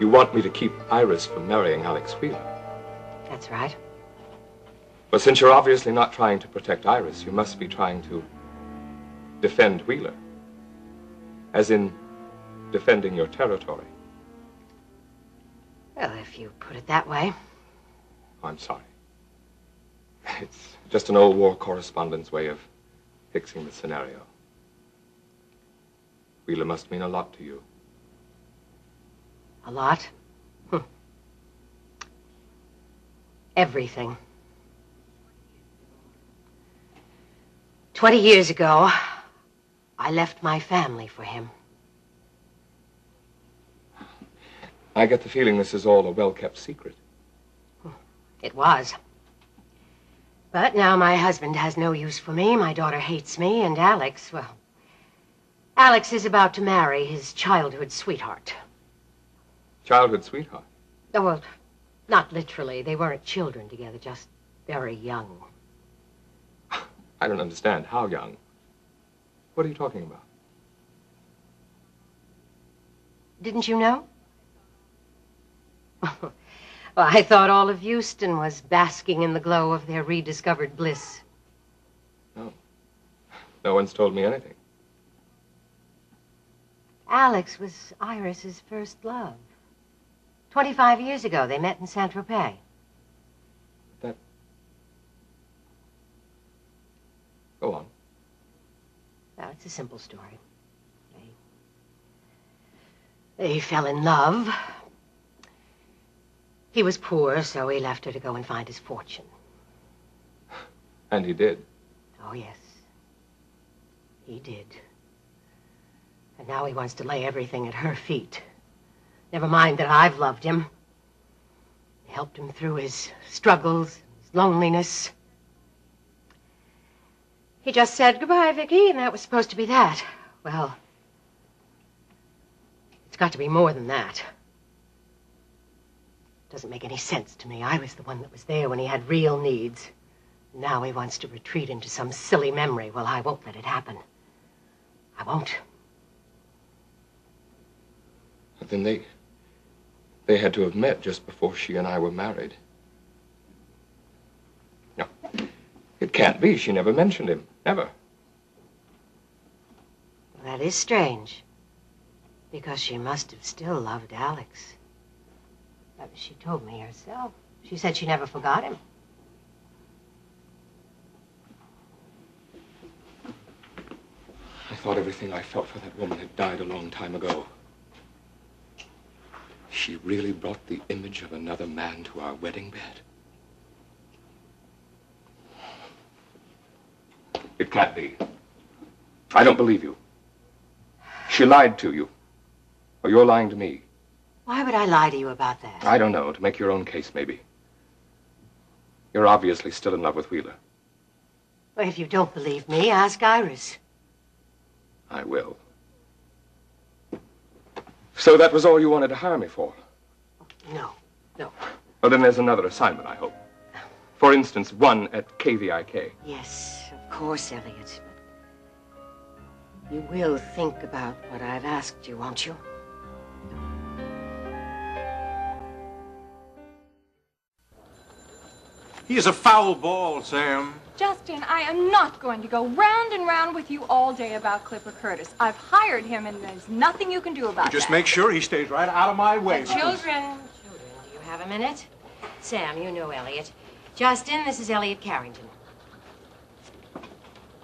You want me to keep Iris from marrying Alex Wheeler? That's right. Well, since you're obviously not trying to protect Iris, you must be trying to defend Wheeler. As in, defending your territory. Well, if you put it that way. I'm sorry. It's just an old war correspondent's way of fixing the scenario. Wheeler must mean a lot to you. A lot? Everything. 20 years ago, I left my family for him. I get the feeling this is all a well-kept secret. It was. But now my husband has no use for me, my daughter hates me, and Alex, well, Alex is about to marry his childhood sweetheart. Childhood sweetheart? Oh, well, not literally. They weren't children together, just very young. I don't understand. How young? What are you talking about? Didn't you know? Well, I thought all of Houston was basking in the glow of their rediscovered bliss. No. No one's told me anything. Alex was Iris's first love. 25 years ago, they met in Saint-Tropez. That... Go on. Well, it's a simple story. They fell in love. He was poor, so he left her to go and find his fortune. And he did? Oh, yes. He did. And now he wants to lay everything at her feet. Never mind that I've loved him. Helped him through his struggles, his loneliness. He just said, "Goodbye, Vicky," and that was supposed to be that. Well, it's got to be more than that. Doesn't make any sense to me. I was the one that was there when he had real needs. Now he wants to retreat into some silly memory. Well, I won't let it happen. I won't. But then they had to have met just before she and I were married. No, it can't be. She never mentioned him. Never. Well, that is strange. Because she must have still loved Alex. She told me herself. She said she never forgot him. I thought everything I felt for that woman had died a long time ago. She really brought the image of another man to our wedding bed. It can't be. I don't believe you. She lied to you. Or you're lying to me. Why would I lie to you about that? I don't know. To make your own case, maybe. You're obviously still in love with Wheeler. Well, if you don't believe me, ask Iris. I will. So that was all you wanted to hire me for? No. Well, then there's another assignment, I hope. For instance, one at KVIK. Yes, of course, Elliot. But you will think about what I've asked you, won't you? He is a foul ball, Sam. Justin, I am not going to go round and round with you all day about Clipper Curtis. I've hired him, and there's nothing you can do about that. Just make sure he stays right out of my way. Children, do you have a minute? Sam, you know Elliot. Justin, this is Elliot Carrington.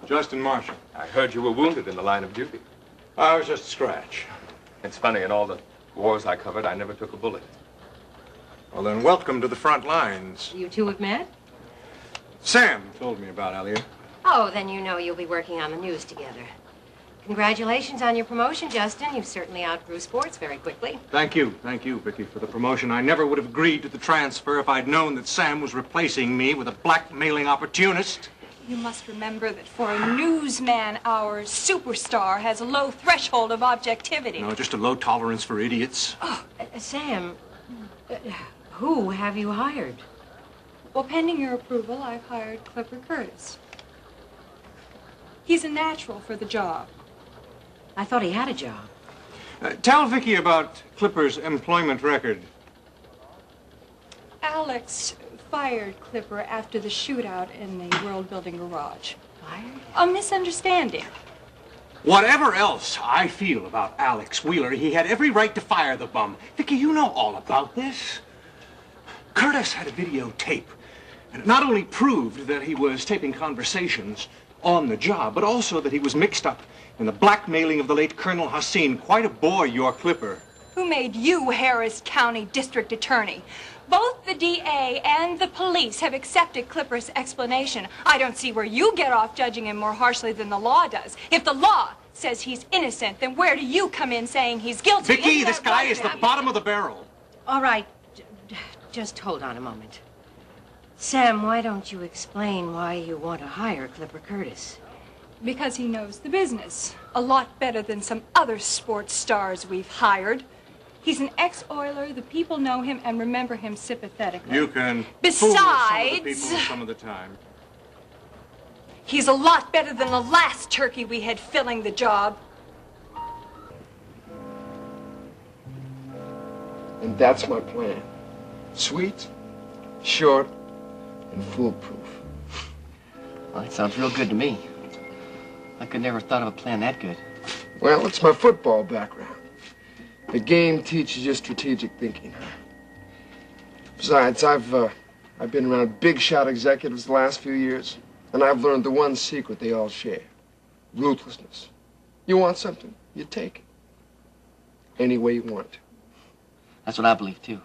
Justin Marshall. I heard you were wounded in the line of duty. I was just a scratch. It's funny, in all the wars I covered, I never took a bullet. Well, then, welcome to the front lines. You two have met? Sam told me about Elliot. Oh, then you know you'll be working on the news together. Congratulations on your promotion, Justin. You certainly outgrew sports very quickly. Thank you, Vicky, for the promotion. I never would have agreed to the transfer if I'd known that Sam was replacing me with a blackmailing opportunist. You must remember that for a newsman, our superstar has a low threshold of objectivity. No, just a low tolerance for idiots. Oh, Sam, who have you hired? Well, pending your approval, I've hired Clipper Curtis. He's a natural for the job. I thought he had a job. Tell Vicky about Clipper's employment record. Alex fired Clipper after the shootout in the World Building Garage. Fired? A misunderstanding. Whatever else I feel about Alex Wheeler, he had every right to fire the bum. Vicky, you know all about this. Curtis had a videotape, and it not only proved that he was taping conversations on the job, but also that he was mixed up in the blackmailing of the late Colonel Hassin. Quite a boy, your Clipper. Who made you Harris County District Attorney? Both the DA and the police have accepted Clipper's explanation. I don't see where you get off judging him more harshly than the law does. If the law says he's innocent, then where do you come in saying he's guilty? Vicky, this guy is the bottom of the barrel. All right. Just hold on a moment. Sam, why don't you explain why you want to hire Clipper Curtis? Because he knows the business. A lot better than some other sports stars we've hired. He's an ex-Oiler. The people know him and remember him sympathetically. You can fool some of the people some of the time. He's a lot better than the last turkey we had filling the job. And that's my plan. Sweet, short, and foolproof. Well, that sounds real good to me. I could never have thought of a plan that good. Well, it's my football background. The game teaches you strategic thinking. Besides, I've been around big shot executives the last few years, and I've learned the one secret they all share: ruthlessness. You want something, you take it. Any way you want it. That's what I believe, too.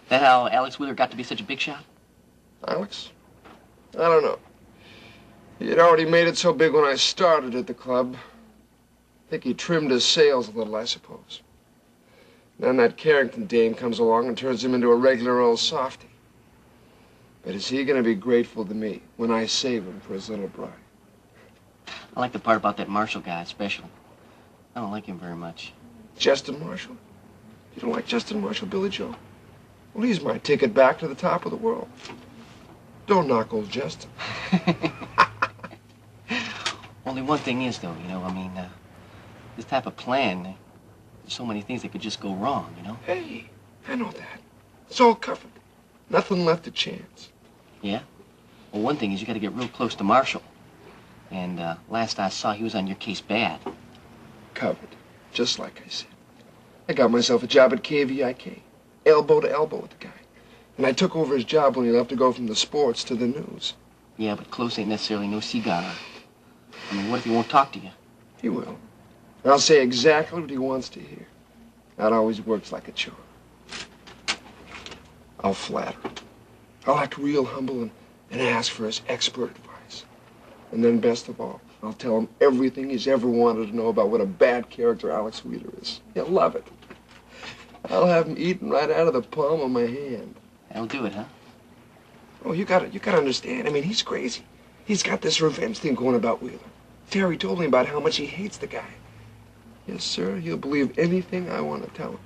That how Alex Wheeler got to be such a big shot? Alex? I don't know. He had already made it so big when I started at the club. I think he trimmed his sails a little, I suppose. Then that Carrington dame comes along and turns him into a regular old softy. But is he going to be grateful to me when I save him for his little bride? I like the part about that Marshall guy, especially. I don't like him very much. Justin Marshall? You don't like Justin Marshall, Billy Joe? Well, he's my ticket back to the top of the world. Don't knock old Justin. Only one thing is, though, you know, I mean, this type of plan, there's so many things that could just go wrong, you know? Hey, I know that. It's all covered. Nothing left to chance. Yeah? Well, one thing is you got to get real close to Marshall. And last I saw, he was on your case bad. Covered. Just like I said. I got myself a job at KVIK. Elbow to elbow with the guy. And I took over his job when he left to go from the sports to the news. Yeah, but close ain't necessarily no cigar. I mean, what if he won't talk to you? He will. And I'll say exactly what he wants to hear. That always works like a charm. I'll flatter him. I'll act real humble and ask for his expert advice. And then, best of all, I'll tell him everything he's ever wanted to know about what a bad character Alex Wheeler is. He'll love it. I'll have him eating right out of the palm of my hand. That'll do it, huh? Oh, you gotta understand. I mean, he's crazy. He's got this revenge thing going about Wheeler. Terry told me about how much he hates the guy. Yes, sir, he'll believe anything I want to tell him.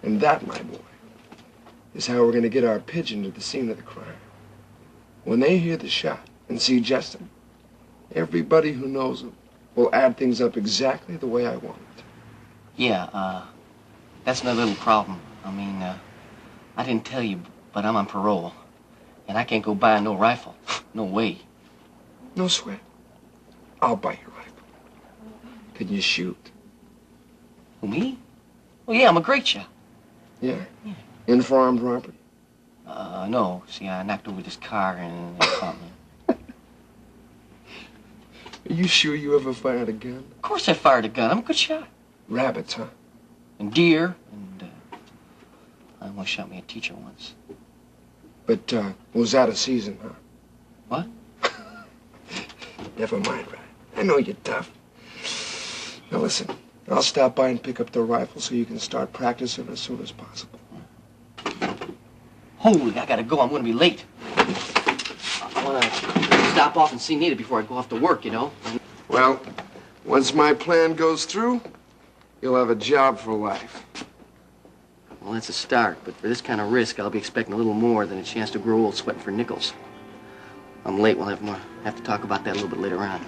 And that, my boy, is how we're gonna get our pigeon to the scene of the crime. When they hear the shot and see Justin, everybody who knows him will add things up exactly the way I want it. Yeah, that's another little problem. I mean, I didn't tell you, but I'm on parole. And I can't go buy no rifle. No way. No sweat. I'll buy your rifle. Can you shoot? Who, me? Oh, yeah, I'm a great shot. Yeah? In for armed robbery? No. See, I knocked over this car and something. Are you sure you ever fired a gun? Of course I fired a gun. I'm a good shot. Rabbits, huh? And deer, and I almost shot me a teacher once. But, was that a season, huh? What? Never mind, Rat. I know you're tough. Now listen, I'll stop by and pick up the rifle so you can start practicing as soon as possible. Holy, I gotta go. I'm gonna be late. I wanna stop off and see Nita before I go off to work, you know? Well, once my plan goes through, you'll have a job for life. Well, that's a start, but for this kind of risk, I'll be expecting a little more than a chance to grow old sweating for nickels. I'm late. We'll have to talk about that a little bit later on.